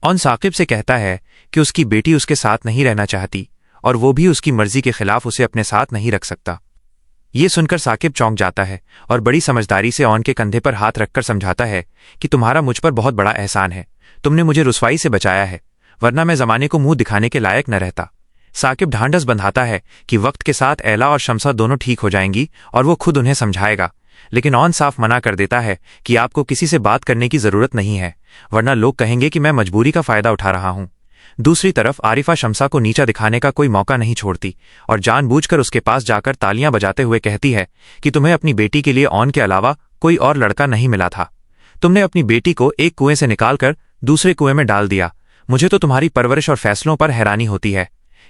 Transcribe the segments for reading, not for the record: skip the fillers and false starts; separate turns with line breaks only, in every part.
On Saqib से कहता है कि उसकी बेटी उसके साथ नहीं रहना चाहती और वो भी उसकी मर्जी के खिलाफ उसे अपने साथ नहीं रख सकता। ये सुनकर साकिब चौंक जाता है और बड़ी समझदारी से ऑन के कंधे पर हाथ रखकर समझाता है कि तुम्हारा मुझ पर बहुत बड़ा एहसान है, तुमने मुझे रुसवाई से बचाया है, वरना मैं जमाने को मुंह दिखाने के लायक न रहता। साकिब ढांढस बंधाता है कि वक्त के साथ एला और शमसा दोनों ठीक हो जाएंगी और वो खुद उन्हें समझाएगा, लेकिन ऑन साफ मना कर देता है कि आपको किसी से बात करने की जरूरत नहीं है, वरना लोग कहेंगे कि मैं मजबूरी का फायदा उठा रहा हूं। दूसरी तरफ आरिफा शमसा को नीचा दिखाने का कोई मौका नहीं छोड़ती और जानबूझकर उसके पास जाकर तालियां बजाते हुए कहती है कि तुम्हें अपनी बेटी के लिए ऑन के अलावा कोई और लड़का नहीं मिला था, तुमने अपनी बेटी को एक कुएं से निकालकर दूसरे कुएं में डाल दिया, मुझे तो तुम्हारी परवरिश और फैसलों पर हैरानी होती है।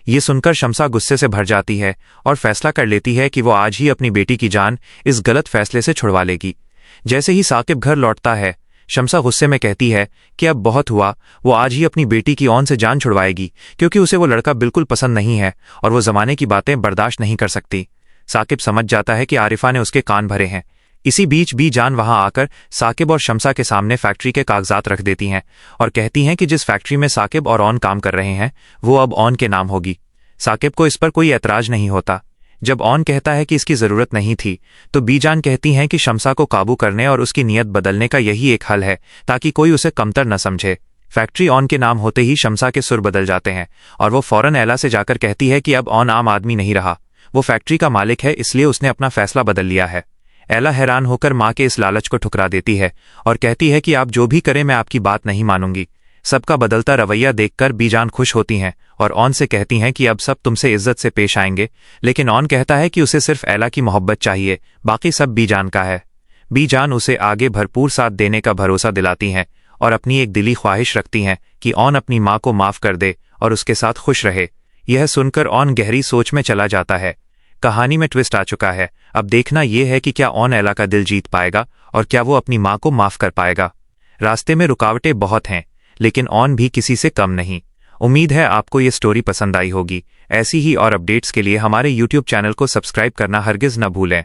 ये सुनकर शमसा गुस्से से भर जाती है और फैसला कर लेती है कि वो आज ही अपनी बेटी की जान इस गलत फैसले से छुड़वा लेगी। जैसे ही साकिब घर लौटता है, शमसा गुस्से में कहती है कि अब बहुत हुआ, वो आज ही अपनी बेटी की ऑन से जान छुड़वाएगी क्योंकि उसे वो लड़का बिल्कुल पसंद नहीं है और वो जमाने की बातें बर्दाश्त नहीं कर सकती। साकिब समझ जाता है कि आरिफा ने उसके कान भरे हैं। इसी बीच बी जान वहां आकर साकिब और शमसा के सामने फैक्ट्री के कागजात रख देती हैं और कहती हैं कि जिस फैक्ट्री में साकिब और ऑन काम कर रहे हैं वो अब ऑन के नाम होगी। साकिब को इस पर कोई ऐतराज नहीं होता। जब ऑन कहता है कि इसकी जरूरत नहीं थी, तो बीजान कहती हैं कि शमसा को काबू करने और उसकी नीयत बदलने का यही एक हल है ताकि कोई उसे कमतर न समझे। फैक्ट्री ऑन के नाम होते ही शमसा के सुर बदल जाते हैं और वो फौरन एला से जाकर कहती है कि अब ऑन आम आदमी नहीं रहा, वो फैक्ट्री का मालिक है, इसलिए उसने अपना फैसला बदल लिया है। एला हैरान होकर माँ के इस लालच को ठुकरा देती है और कहती है कि आप जो भी करें मैं आपकी बात नहीं मानूंगी। सबका बदलता रवैया देखकर बीजान खुश होती हैं और ऑन से कहती हैं कि अब सब तुमसे इज्जत से पेश आएंगे, लेकिन ऑन कहता है कि उसे सिर्फ एला की मोहब्बत चाहिए, बाकी सब बीजान का है। बीजान उसे आगे भरपूर साथ देने का भरोसा दिलाती हैं और अपनी एक दिली ख्वाहिश रखती हैं कि ऑन अपनी माँ को माफ कर दे और उसके साथ खुश रहे। यह सुनकर ऑन गहरी सोच में चला जाता है। कहानी में ट्विस्ट आ चुका है, अब देखना यह है कि क्या ऑन एला का दिल जीत पाएगा और क्या वो अपनी माँ को माफ कर पाएगा। रास्ते में रुकावटें बहुत हैं, लेकिन ऑन भी किसी से कम नहीं। उम्मीद है आपको ये स्टोरी पसंद आई होगी। ऐसी ही और अपडेट्स के लिए हमारे YouTube चैनल को सब्सक्राइब करना हरगिज न भूलें।